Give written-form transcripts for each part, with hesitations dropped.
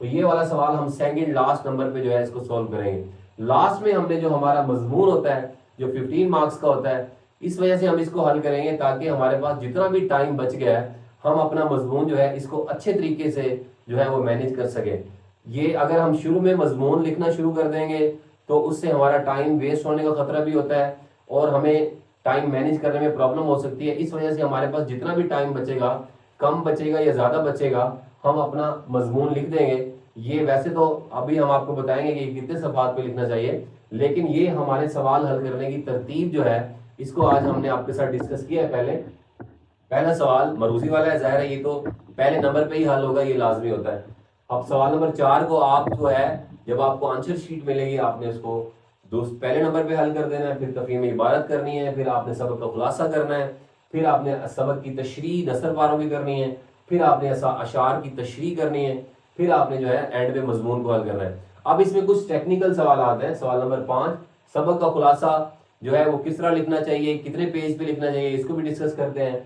تو یہ والا سوال ہم سیکنڈ لاسٹ نمبر پہ جو ہے اس کو سولو کریں گے. لاسٹ میں ہم نے جو ہمارا مضمون ہوتا ہے جو 15 مارکس کا ہوتا ہے اس وجہ سے ہم اس کو حل کریں گے تاکہ ہمارے پاس جتنا بھی ٹائم بچ گیا ہے ہم اپنا مضمون جو ہے اس کو اچھے طریقے سے جو ہے وہ مینیج کر سکیں. یہ اگر ہم شروع میں مضمون لکھنا شروع کر دیں گے تو اس سے ہمارا ٹائم ویسٹ ہونے کا خطرہ بھی ہوتا ہے اور ہمیں ٹائم مینیج کرنے میں پرابلم ہو سکتی ہے. اس وجہ سے ہمارے پاس جتنا بھی ٹائم بچے گا کم بچے گا یا زیادہ بچے گا ہم اپنا مضمون لکھ دیں گے. یہ ویسے تو ابھی ہم آپ کو بتائیں گے کہ کتنے صفحات پہ لکھنا چاہیے لیکن یہ ہمارے سوال حل کرنے کی ترتیب جو ہے اس کو آج ہم نے آپ کے ساتھ ڈسکس کیا ہے. پہلا سوال مروزی والا ہے, ظاہر ہے یہ تو پہلے نمبر پہ ہی حل ہوگا, یہ لازمی ہوتا ہے. اب سوال نمبر 4 کو آپ جو ہے جب آپ کو آنسر شیٹ ملے گی آپ نے اس کو پہلے نمبر پہ حل کر دینا ہے, پھر تفہیم عبارت کرنی ہے, پھر آپ نے سبق کا خلاصہ کرنا ہے, پھر آپ نے سبق کی تشریح نثر پاروں کی کرنی ہے, پھر آپ نے اشعار کی تشریح کرنی ہے, پھر آپ نے جو ہے اینڈ پہ مضمون کو حل کرنا ہے. اب اس میں کچھ ٹیکنیکل سوالات ہیں. سوال نمبر 5 سبق کا خلاصہ جو ہے وہ کس طرح لکھنا چاہیے, کتنے پیج پہ لکھنا چاہیے, اس کو بھی ڈسکس کرتے ہیں.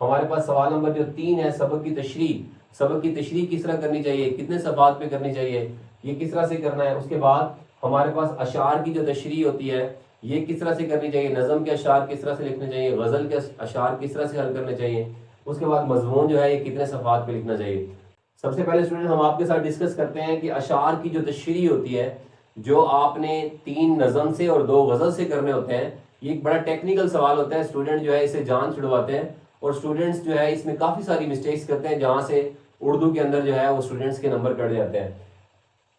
ہمارے پاس سوال نمبر جو 3 ہے سبق کی تشریح کس طرح کرنی چاہیے, کتنے صفحات پہ کرنی چاہیے, یہ کس طرح سے کرنا ہے. اس کے بعد ہمارے پاس اشعار کی جو تشریح ہوتی ہے یہ کس طرح سے کرنی چاہیے, نظم کے اشعار کس طرح سے لکھنے چاہیے, غزل کے اشعار کس طرح سے حل کرنے چاہیے. اس کے بعد مضمون جو ہے یہ کتنے صفحات پہ لکھنا چاہیے. سب سے پہلے اسٹوڈنٹ ہم آپ کے ساتھ ڈسکس کرتے ہیں کہ اشعار کی جو تشریح ہوتی ہے جو آپ نے 3 نظم سے اور 2 غزل سے کرنے ہوتے ہیں, یہ ایک بڑا ٹیکنیکل سوال ہوتا ہے. اسٹوڈنٹ جو ہے اسے جان چھڑواتے ہیں اور اسٹوڈنٹس جو ہے اس میں کافی ساری مسٹیکس کرتے ہیں جہاں سے اردو کے اندر جو ہے وہ اسٹوڈنٹس کے نمبر کٹ جاتے ہیں.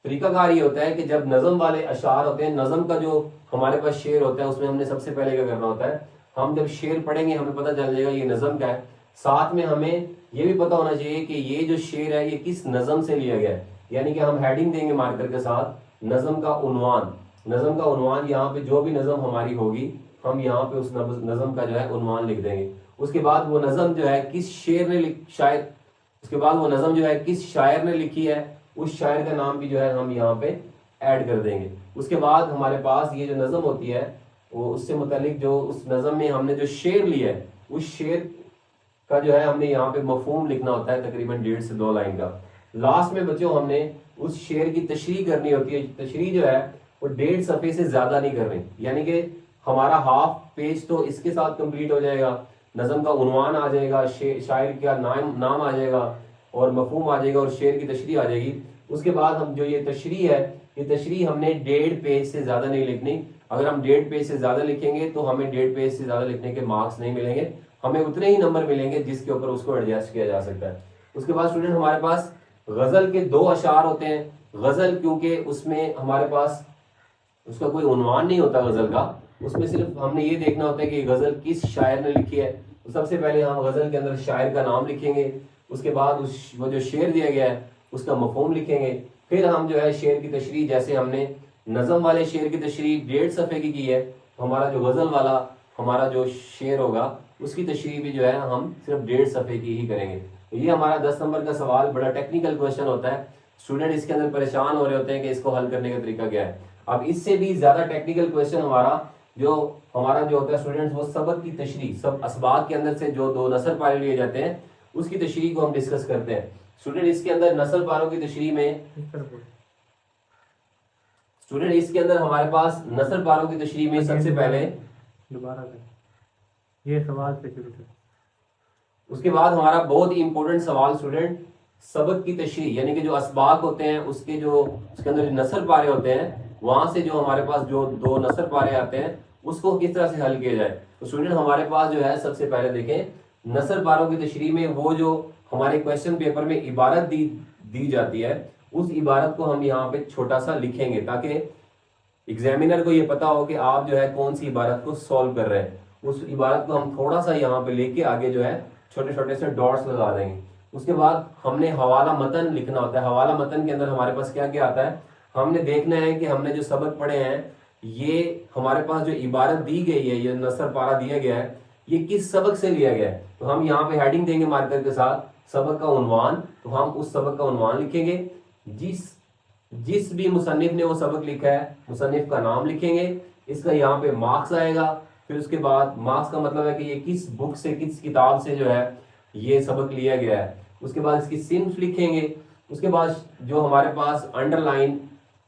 طریقہ کار یہ ہوتا ہے کہ جب نظم والے اشعار ہوتے ہیں, نظم کا جو ہمارے پاس شعر ہوتا ہے اس میں ہم نے سب سے پہلے کیا کرنا ہوتا ہے, ہم جب شعر پڑھیں گے ہمیں پتہ چل جائے گا یہ نظم کا ہے. ساتھ میں ہمیں یہ بھی پتہ ہونا چاہیے کہ یہ جو شعر ہے یہ کس نظم سے لیا گیا ہے. یعنی کہ ہم ہیڈنگ دیں گے مارکر کے ساتھ نظم کا عنوان یہاں پہ جو بھی نظم ہماری ہوگی ہم یہاں پہ اس نظم کا جو ہے عنوان لکھ دیں گے. اس کے بعد وہ نظم جو ہے کس شاعر نے لکھی ہے اس شاعر کا نام بھی جو ہے ہم یہاں پہ ایڈ کر دیں گے. اس کے بعد ہمارے پاس یہ جو نظم ہوتی ہے وہ اس سے متعلق جو اس نظم میں ہم نے جو شعر لیا ہے اس شعر کا جو ہے ہم نے یہاں پہ مفہوم لکھنا ہوتا ہے تقریباً 1.5 سے 2 لائن کا. لاسٹ میں بچوں ہم نے اس شعر کی تشریح کرنی ہوتی ہے. تشریح جو ہے وہ 1.5 صفحے سے زیادہ نہیں کرنی, یعنی کہ ہمارا ہاف پیج تو اس کے ساتھ کمپلیٹ ہو جائے گا, نظم کا عنوان آ جائے گا, شاعر کا نام آ جائے گا اور مفہوم آ جائے گا اور شعر کی تشریح آ جائے گی. اس کے بعد ہم جو یہ تشریح ہے یہ تشریح ہم نے 1.5 پیج سے زیادہ نہیں لکھنی. اگر ہم 1.5 پیج سے زیادہ لکھیں گے تو ہمیں 1.5 پیج سے زیادہ لکھنے کے مارکس نہیں ملیں گے, ہمیں اتنے ہی نمبر ملیں گے جس کے اوپر اس کو ایڈجسٹ کیا جا سکتا ہے. اس کے بعد اسٹوڈنٹ ہمارے پاس غزل کے 2 اشعار ہوتے ہیں. غزل کیونکہ اس میں ہمارے پاس اس کا کوئی عنوان نہیں ہوتا غزل کا, اس میں صرف ہم نے یہ دیکھنا ہوتا ہے کہ غزل کس شاعر نے لکھی ہے. تو سب سے پہلے ہم غزل کے اندر شاعر کا نام لکھیں گے, اس کے بعد وہ جو شعر دیا گیا ہے اس کا مفہوم لکھیں گے, پھر ہم جو ہے شعر کی تشریح جیسے ہم نے نظم والے شعر کی تشریح 1.5 صفحے کی ہے, ہمارا جو غزل والا ہمارا جو شعر ہوگا اس کی تشریح بھی جو ہے ہم صرف 1.5 صفحے کی ہی کریں گے. یہ ہمارا 10 نمبر کا سوال بڑا ٹیکنیکل کوشچن ہوتا ہے. اسٹوڈنٹ اس کے اندر پریشان ہو رہے ہوتے ہیں کہ اس کو حل کرنے کا طریقہ کیا ہے. اب اس سے بھی زیادہ ٹیکنیکل کوشچن ہمارا جو ہوتا ہے اسٹوڈنٹس وہ سبق کی تشریح, سب اسباق کے اندر سے جو 2 نثر پارے لیے جاتے ہیں اس کی تشریح کو ہم ڈسکس کرتے ہیں. اسٹوڈنٹ اس کے اندر نثر پاروں کی تشریح میں ہمارے پاس نثر پاروں کی تشریح میں سب سے پہلے یہ سوال سے شروع کریں. اس کے بعد ہمارا بہت ہی امپورٹنٹ سوال اسٹوڈنٹ سبق کی تشریح, یعنی کہ جو اسباق ہوتے ہیں اس کے اندر جو نثر پارے ہوتے ہیں وہاں سے جو ہمارے پاس جو 2 نثر پارے آتے ہیں اس کو کس طرح سے حل کیا جائے. تو اسٹوڈنٹ ہمارے پاس جو ہے سب سے پہلے دیکھیں نثر پاروں کی تشریح میں وہ جو ہمارے کویشچن پیپر میں عبارت دی جاتی ہے اس عبارت کو ہم یہاں پہ چھوٹا سا لکھیں گے تاکہ ایگزامینر کو یہ پتا ہو کہ آپ جو ہے کون سی عبارت کو سولو کر رہے ہیں. اس عبارت کو ہم تھوڑا سا یہاں پہ لے کے آگے جو ہے چھوٹے چھوٹے سے ڈاٹس لگا دیں گے. اس کے بعد ہم نے حوالہ متن لکھنا ہوتا ہے. حوالہ متن کے اندر ہمارے پاس کیا کیا آتا ہے, ہم نے دیکھنا ہے کہ ہم نے جو سبق پڑھے ہیں یہ ہمارے پاس جو عبارت دی گئی ہے یہ نثر پارہ دیا گیا ہے یہ کس سبق سے لیا گیا ہے. تو ہم یہاں پہ ہیڈنگ دیں گے مارکر کے ساتھ سبق کا عنوان, تو ہم اس سبق کا عنوان لکھیں گے. جس بھی مصنف نے وہ سبق لکھا ہے مصنف کا نام لکھیں گے, اس کا یہاں پہ مارکس آئے گا. پھر اس کے بعد مارکس کا مطلب ہے کہ یہ کس بک سے کس کتاب سے جو ہے یہ سبق لیا گیا ہے. اس کے بعد اس کی صنف لکھیں گے, اس کے بعد جو ہمارے پاس انڈر لائن،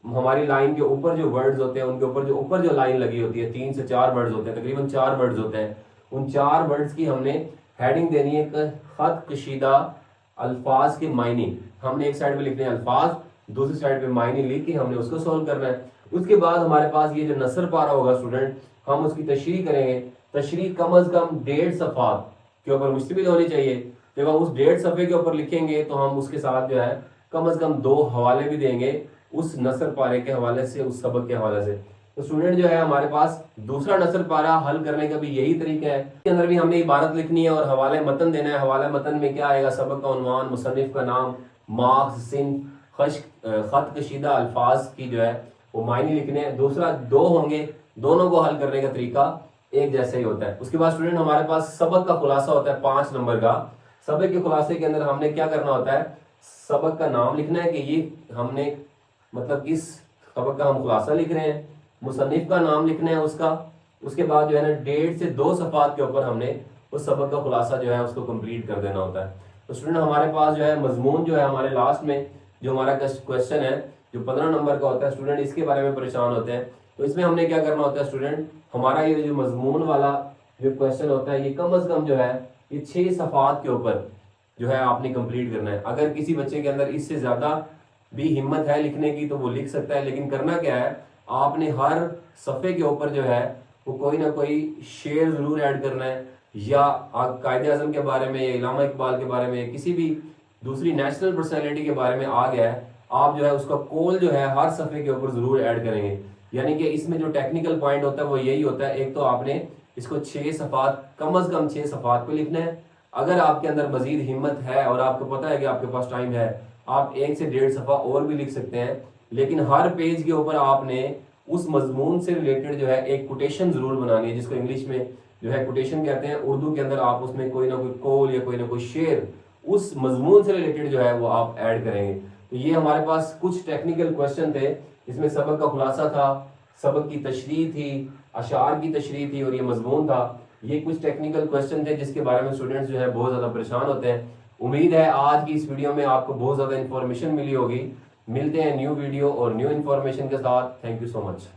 ہماری لائن کے اوپر جو ورڈز ہوتے ہیں ان کے اوپر جو لائن لگی ہوتی ہے 3 سے 4 ورڈز ہوتے ہیں، تقریباً 4 ورڈز ہوتے ہیں، ان 4 ورڈز کی ہم نے ہیڈنگ دینی ہے کہ خط کشیدہ الفاظ کے معنی. ہم نے ایک سائڈ پہ لکھنے ہیں الفاظ، دوسری سائڈ پہ معنی لکھ کے ہم نے اس کو سولو کرنا ہے. اس کے بعد ہمارے پاس یہ جو نثر پارہ ہوگا اسٹوڈنٹ، ہم اس کی تشریح کریں گے. تشریح کم از کم 1.5 صفحات کے اوپر مشتمل ہونی چاہیے. جب ہم اس 1.5 صفحے کے اوپر لکھیں گے تو ہم اس کے ساتھ جو ہے کم از کم 2 حوالے بھی دیں گے اس نثر پارے کے حوالے سے، اس سبق کے حوالے سے. تو اسٹوڈنٹ جو ہے ہمارے پاس دوسرا نثر پارہ حل کرنے کا بھی یہی طریقہ ہے. اس کے اندر بھی ہم نے عبارت لکھنی ہے اور حوالہ متن دینا ہے. حوالہ متن میں کیا آئے گا؟ سبق کا عنوان، مصنف کا نام، مارکس، صنف، خط کشیدہ الفاظ کی جو ہے وہ معنی لکھنے ہیں. دوسرا 2 ہوں گے، دونوں کو حل کرنے کا طریقہ ایک جیسا ہی ہوتا ہے. اس کے بعد اسٹوڈنٹ ہمارے پاس سبق کا خلاصہ ہوتا ہے 5 نمبر کا. سبق کے خلاصے کے اندر ہم نے کیا کرنا ہوتا ہے؟ سبق کا نام لکھنا ہے کہ یہ ہم نے مطلب کس سبق کا ہم خلاصہ لکھ رہے ہیں، مصنف کا نام لکھنا ہے اس کا. اس کے بعد جو ہے نا 1.5 سے 2 صفحات کے اوپر ہم نے اس سبق کا خلاصہ جو ہے اس کو کمپلیٹ کر دینا ہوتا ہے. تو اسٹوڈنٹ ہمارے پاس جو ہے مضمون جو ہے ہمارے لاسٹ میں جو ہمارا کوشچن ہے جو 15 نمبر کا ہوتا ہے اسٹوڈنٹ، اس کے بارے میں پریشان ہوتے ہیں. تو اس میں ہم نے کیا کرنا ہوتا ہے اسٹوڈنٹ؟ ہمارا یہ جو مضمون والا جو کوشچن ہوتا ہے یہ کم از کم جو ہے یہ 6 صفحات کے اوپر جو ہے آپ نے کمپلیٹ کرنا ہے. اگر کسی بچے کے اندر اس سے زیادہ بھی ہمت ہے لکھنے کی تو وہ لکھ سکتا ہے، لیکن کرنا کیا ہے؟ آپ نے ہر صفحے کے اوپر جو ہے وہ کوئی نہ کوئی شعر ضرور ایڈ کرنا ہے، یا قائد اعظم کے بارے میں یا علامہ اقبال کے بارے میں یا کسی بھی دوسری نیشنل پرسنالٹی کے بارے میں آ گیا ہے، آپ جو ہے اس کا کول جو ہے ہر صفحے کے اوپر ضرور ایڈ کریں گے. یعنی کہ اس میں جو ٹیکنیکل پوائنٹ ہوتا ہے وہ یہی ہوتا ہے، ایک تو آپ نے اس کو 6 صفحات کم از کم 6 صفحات پہ لکھنا ہے. اگر آپ کے اندر مزید ہمت ہے اور آپ کو پتہ ہے کہ آپ کے پاس ٹائم ہے، آپ 1 سے 1.5 صفحہ اور بھی لکھ سکتے ہیں. لیکن ہر پیج کے اوپر آپ نے اس مضمون سے ریلیٹڈ جو ہے ایک کوٹیشن ضرور بنانی ہے، جس کو انگلش میں جو ہے کوٹیشن کہتے ہیں. اردو کے اندر آپ اس میں کوئی نہ کوئی قول یا کوئی نہ کوئی شعر اس مضمون سے ریلیٹڈ جو ہے وہ آپ ایڈ کریں گے. تو یہ ہمارے پاس کچھ ٹیکنیکل کوشچن تھے. اس میں سبق کا خلاصہ تھا، سبق کی تشریح تھی، اشعار کی تشریح تھی اور یہ مضمون تھا. یہ کچھ ٹیکنیکل کوشچن تھے جس کے بارے میں اسٹوڈنٹس جو ہے بہت زیادہ پریشان ہوتے ہیں. امید ہے آج کی اس ویڈیو میں آپ کو بہت زیادہ انفارمیشن ملی ہوگی. ملتے ہیں نیو ویڈیو اور نیو انفارمیشن کے ساتھ. Thank you so much.